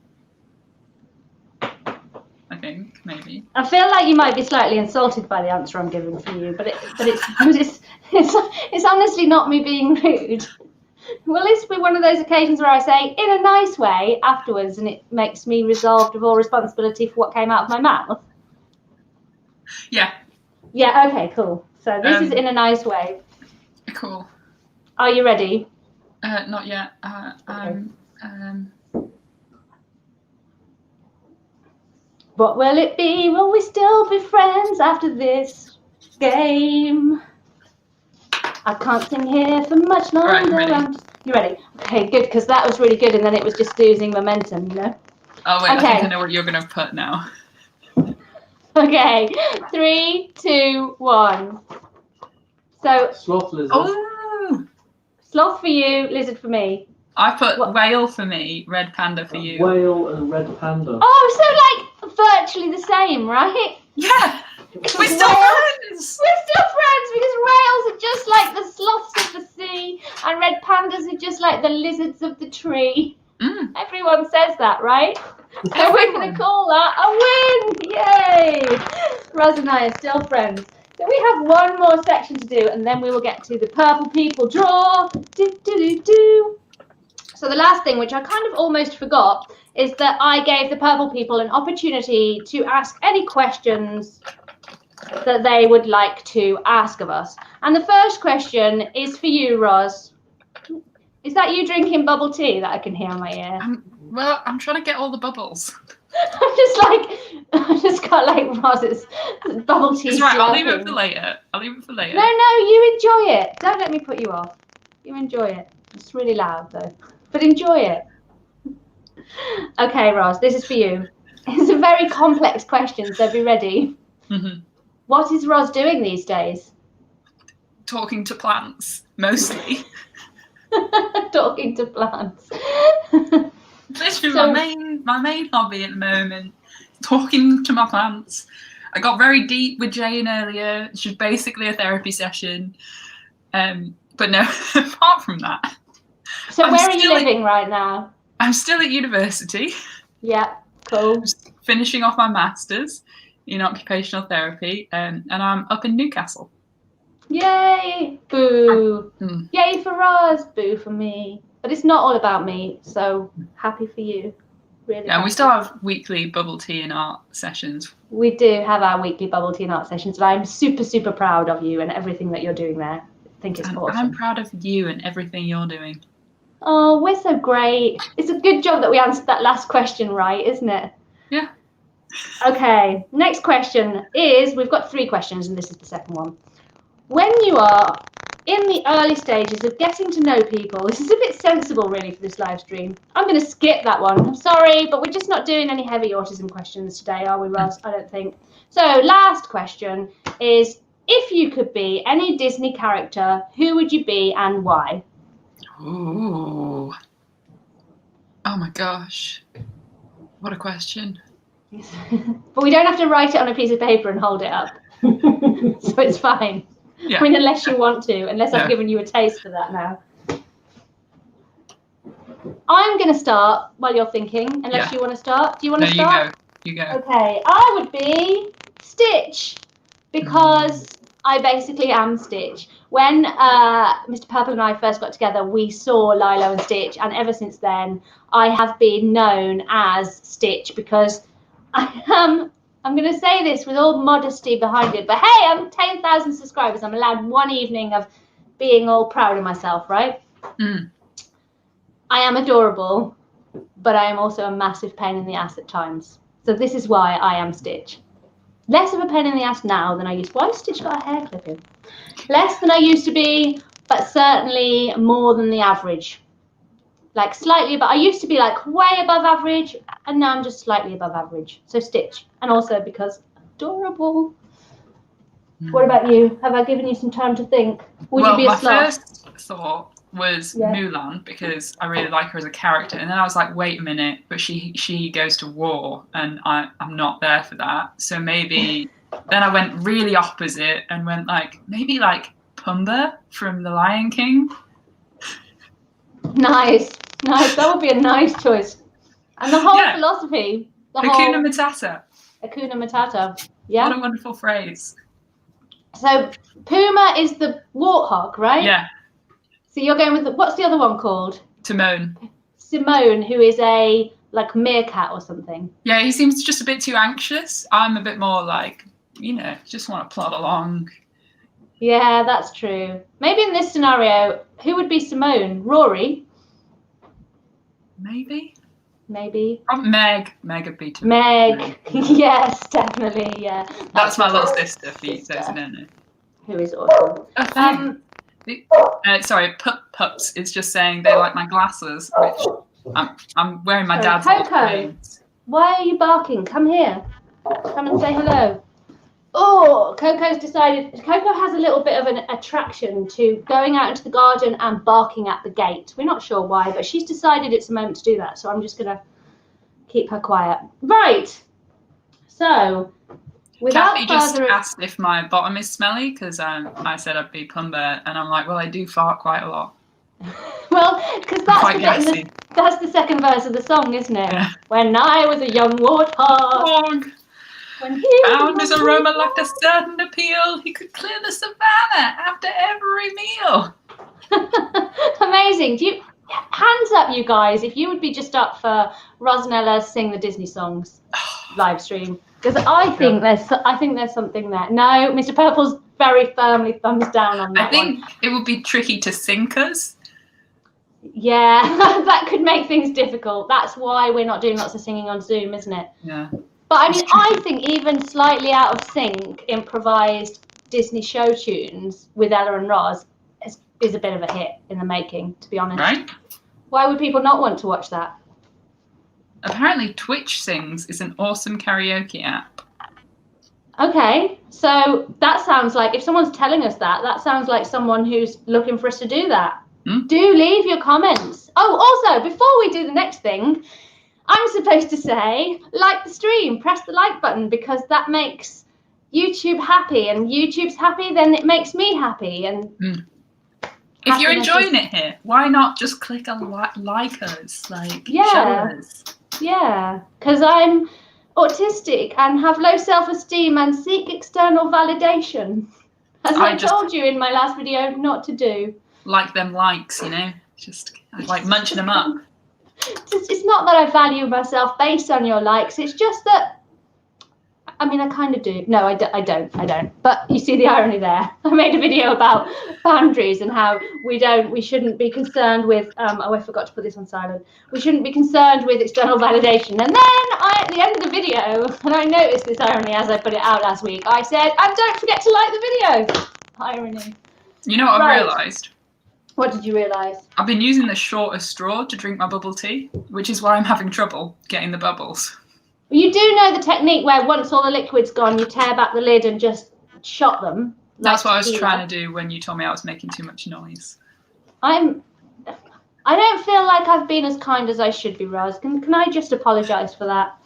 I think, maybe. I feel like you might be slightly insulted by the answer I'm giving for you, but it's honestly not me being rude. Will this be one of those occasions where I say in a nice way afterwards, and it makes me resolved of all responsibility for what came out of my mouth? Yeah. Yeah. Okay. Cool. So this is in a nice way. Cool. Are you ready? Not yet. Okay. What will it be? Will we still be friends after this game? I can't sing here for much longer. Right, ready. You ready? Okay, good, because that was really good, and then it was just losing momentum, you know? Oh, wait, okay. I think I know what you're going to put now. Okay, 3, 2, 1. So, Sloth lizard. Oh! Sloth for you, lizard for me. I put whale for me, red panda for you. Whale and red panda. Oh, so like virtually the same, right? Yeah! We're still friends! We're still friends because whales are just like the sloths of the sea and red pandas are just like the lizards of the tree. Everyone says that, right? So we're going to call that a win! Yay! Roz and I are still friends. So we have one more section to do and then we will get to the purple people draw. So the last thing, which I kind of almost forgot, is that I gave the purple people an opportunity to ask any questions that they would like to ask of us. And the first question is for you, Roz. Is that you drinking bubble tea that I can hear in my ear? Well, I'm trying to get all the bubbles. I just got like Roz's bubble tea. It's right, slurping. I'll leave it for later. No, you enjoy it. Don't let me put you off. You enjoy it. It's really loud though, but enjoy it. Okay, Roz, this is for you. It's a very complex question, so be ready. What is Roz doing these days? Talking to plants, mostly. Talking to plants. Literally, my main hobby at the moment, talking to my plants. I got very deep with Jane earlier. She's basically a therapy session. But no, apart from that. So where are you living right now? I'm still at university. Yeah, cool. Just finishing off my master's in occupational therapy, and I'm up in Newcastle. Yay! Boo! Yay for Roz! Boo for me. But it's not all about me, so happy for you. Really. Yeah, and we still have weekly bubble tea and art sessions. We do have our weekly bubble tea and art sessions, and I'm super, super proud of you and everything that you're doing there. I think it's awesome. I'm proud of you and everything you're doing. Oh, we're so great. It's a good job that we answered that last question right, isn't it? Yeah. Okay, next question is, we've got 3 questions and this is the second one. When you are in the early stages of getting to know people. This is a bit sensible, really, for this live stream. I'm going to skip that one. I'm sorry, but we're just not doing any heavy autism questions today, are we, Roz? I don't think. So, last question is, if you could be any Disney character, who would you be and why? Ooh. Oh my gosh. What a question. But we don't have to write it on a piece of paper and hold it up. So it's fine. Yeah. I mean, unless you want to, unless I've given you a taste for that now. I'm going to start while you're thinking, unless you want to start. Do you want to start? You go. Okay, I would be Stitch, because I basically am Stitch. When Mr. Purple and I first got together, we saw Lilo and Stitch, and ever since then, I have been known as Stitch, because I am, I'm going to say this with all modesty behind it, but hey, I'm 10,000 subscribers. I'm allowed one evening of being all proud of myself, right? I am adorable, but I am also a massive pain in the ass at times. So this is why I am Stitch. Less of a pain in the ass now than I used to. Why has Stitch got a hair clip in? Less than I used to be, but certainly more than the average. Like slightly, but I used to be like way above average, and now I'm just slightly above average. So Stitch, and also because adorable. What about you? Have I given you some time to think? Would you be a sloth? My first thought was Mulan, because I really like her as a character, and then I was like, wait a minute, but she goes to war, and I'm not there for that. So maybe then I went really opposite and went like maybe like Pumbaa from The Lion King. Nice. That would be a nice choice. And the whole philosophy, Hakuna Matata. Hakuna Matata. Yeah. What a wonderful phrase. So Puma is the warthog, right? Yeah. So you're going with what's the other one called? Timon, who is a like meerkat or something. Yeah, he seems just a bit too anxious. I'm a bit more like, just want to plod along. Yeah, that's true. Maybe in this scenario, who would be Simone? Rory? Maybe. Meg. Meg would be Timon. Meg. Yes, definitely. Yeah. That's my little sister for you, those who don't know. Who is awesome. Sorry, Pups is just saying they like my glasses, which I'm wearing my dad's. Coco, why are you barking? Come here. Come and say hello. Oh, Coco's decided. Coco has a little bit of an attraction to going out into the garden and barking at the gate. We're not sure why, but she's decided it's a moment to do that. So I'm just gonna keep her quiet. Right. So, without Kathy just asked if my bottom is smelly, because I said I'd be Pumbaa, and I'm like, well, I do fart quite a lot. Well, because that's the second verse of the song, isn't it? Yeah. When I was a young warthog. When he found his aroma like a certain appeal, he could clear the savannah after every meal. Amazing. Hands up, you guys, if you would be just up for Rosnella Sing the Disney Songs live stream, because I think there's something there. No, Mr. Purple's very firmly thumbs down on that. I think it would be tricky to sync us. Yeah, that could make things difficult. That's why we're not doing lots of singing on Zoom, isn't it? Yeah. But I mean, I think even slightly out of sync, improvised Disney show tunes with Ella and Roz is a bit of a hit in the making, to be honest. Right? Why would people not want to watch that? Apparently Twitch Sings is an awesome karaoke app. Okay, so that sounds like, if someone's telling us that sounds like someone who's looking for us to do that. Do leave your comments. Oh, also, before we do the next thing, I'm supposed to say, like the stream, press the like button, because that makes YouTube happy, and YouTube's happy, then it makes me happy. And if you're enjoying it here, why not just click a like us, show us? Yeah, because I'm autistic and have low self-esteem and seek external validation, as I told you in my last video not to do. Like them likes, just like munching them up. It's not that I value myself based on your likes. It's just that, I mean, I kind of do. No, I don't. But you see the irony there. I made a video about boundaries and how we shouldn't be concerned with, I forgot to put this on silent. We shouldn't be concerned with external validation. And then at the end of the video, and I noticed this irony as I put it out last week, I said, and don't forget to like the video. Irony. You know what I've Right. realised? What did you realise? I've been using the shorter straw to drink my bubble tea, which is why I'm having trouble getting the bubbles. You do know the technique where once all the liquid's gone, you tear back the lid and just shot them. That's what I was trying to do when you told me I was making too much noise. I don't feel like I've been as kind as I should be, Roz. Can I just apologise for that?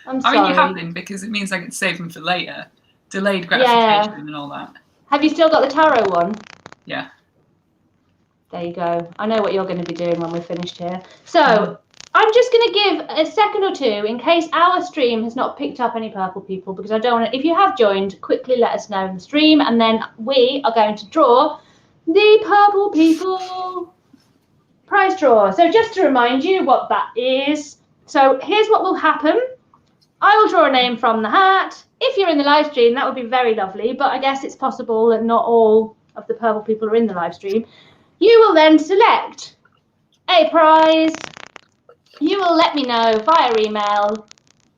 I'm sorry. I mean, you have been, because it means I can save them for later. Delayed gratification and all that. Have you still got the tarot one? Yeah. There you go. I know what you're going to be doing when we're finished here. So I'm just going to give a second or two in case our stream has not picked up any purple people, because I don't want to. If you have joined, quickly let us know in the stream, and then we are going to draw the purple people prize draw. So just to remind you what that is. So here's what will happen. I will draw a name from the hat. If you're in the live stream, that would be very lovely, but I guess it's possible that not all of the purple people are in the live stream. You will then select a prize. You will let me know via email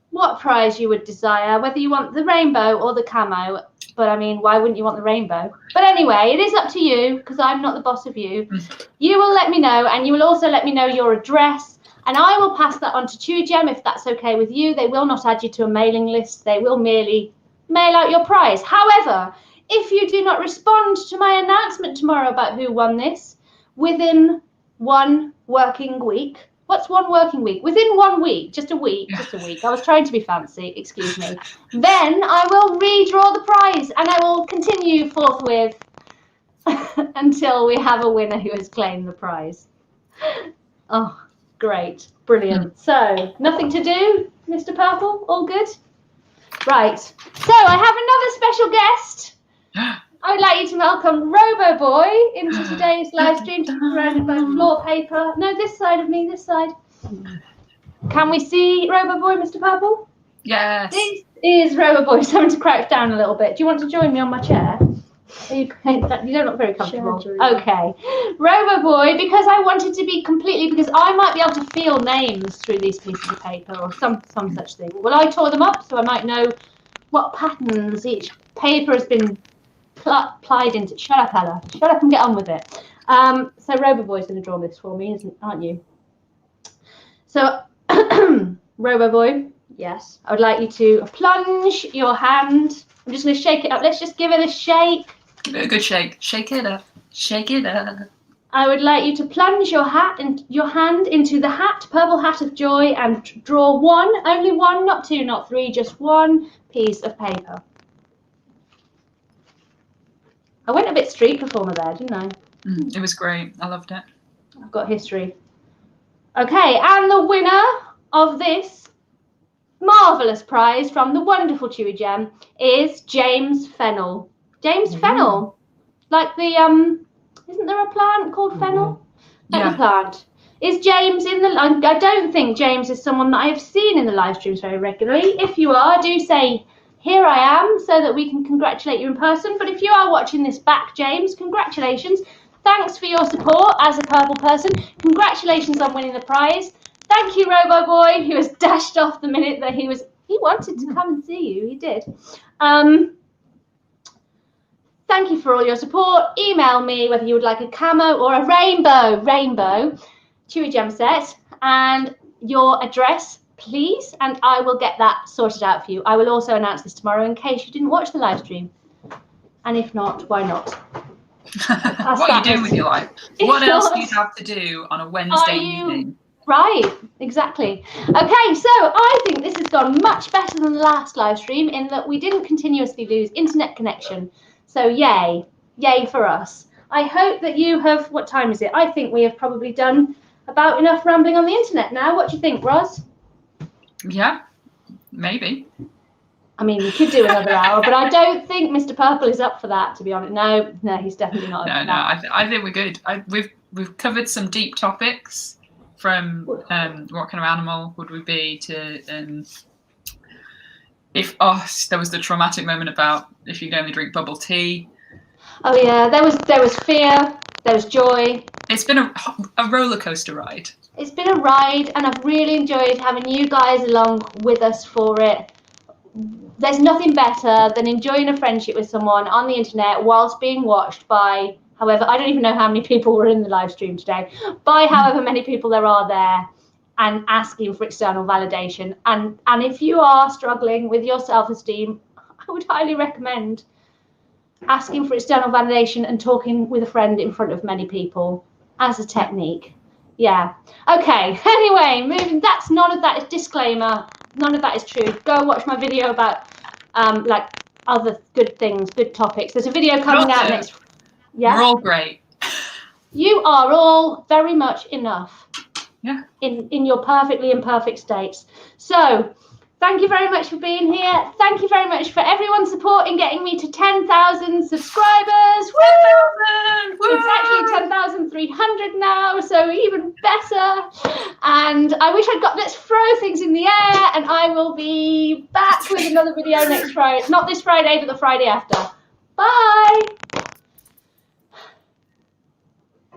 what prize you would desire, whether you want the rainbow or the camo. But I mean, why wouldn't you want the rainbow? But anyway, it is up to you, because I'm not the boss of you. You will let me know, and you will also let me know your address, and I will pass that on to ChewGem if that's okay with you. They will not add you to a mailing list. They will merely mail out your prize. However, if you do not respond to my announcement tomorrow about who won this within 1 working week, what's 1 working week? Within 1 week, just a week. I was trying to be fancy, excuse me. Then I will redraw the prize, and I will continue forthwith until we have a winner who has claimed the prize. Oh, great, brilliant. So, nothing to do, Mr. Purple? All good? Right, so I have another special guest. I would like you to welcome Robo Boy into today's live stream, surrounded by floor paper. No, this side of me, this side. Can we see Robo Boy, Mr. Purple? Yes. This is Robo Boy. He's having to crouch down a little bit. Do you want to join me on my chair? You don't look very comfortable. Sure, okay. Robo Boy, because I wanted to be completely, because I might be able to feel names through these pieces of paper or some such thing. Well, I tore them up so I might know what patterns each paper has been plied into. Shut up, Ella. Shut up and get on with it. So Robo Boy's going to draw this for me, aren't you? So, Robo Boy, yes, I would like you to plunge your hand. I'm just going to shake it up. Let's just give it a shake. Give it a good shake. Shake it up. Shake it up. I would like you to plunge your hand into the hat, purple hat of joy, and draw one, only one, not two, not three, just one piece of paper. I went a bit street performer there, didn't I? It was great. I loved it. I've got history. Okay, and the winner of this marvellous prize from the wonderful ChewGem is James Fennell. James Fennell, like the isn't there a plant called fennel? Like the plant. Is James in the? I don't think James is someone that I have seen in the live streams very regularly. If you are, do say here I am so that we can congratulate you in person. But if you are watching this back, James, congratulations. Thanks for your support as a purple person. Congratulations on winning the prize. Thank you, Robo Boy, who has dashed off the minute that he wanted to come and see you. He did. Thank you for all your support. Email me whether you would like a camo or a rainbow ChewGem set and your address, please, and I will get that sorted out for you. I will also announce this tomorrow in case you didn't watch the live stream. And if not, why not? What are you doing with your life? What else do you have to do on a Wednesday evening? Right, exactly. Okay, so I think this has gone much better than the last live stream in that we didn't continuously lose internet connection. So yay for us. I hope that you have, what time is it? I think we have probably done about enough rambling on the internet now. What do you think, Roz? Yeah, maybe. I mean, we could do another hour, but I don't think Mr. Purple is up for that, to be honest. No, he's definitely not up for that. I think we're good. We've covered some deep topics from what kind of animal would we be to if there was the traumatic moment about if you could only drink bubble tea. Oh yeah, there was fear, there was joy. It's been a roller coaster ride. It's been a ride, and I've really enjoyed having you guys along with us for it. There's nothing better than enjoying a friendship with someone on the internet whilst being watched by however, I don't even know how many people were in the live stream today, by however many people there are there, and asking for external validation. And if you are struggling with your self-esteem, I would highly recommend asking for external validation and talking with a friend in front of many people as a technique. Yeah. Okay. Anyway, moving. That's none of that is disclaimer. None of that is true. Go watch my video about like other good things, good topics. There's a video coming out next. Yeah. We're all great. You are all very much enough. Yeah. In your perfectly imperfect states. So thank you very much for being here. Thank you very much for everyone's support in getting me to 10,000 subscribers. 10,000! It's actually 10,300 now, so even better. And I wish I'd got, let's throw things in the air, and I will be back with another video next Friday. Not this Friday, but the Friday after. Bye.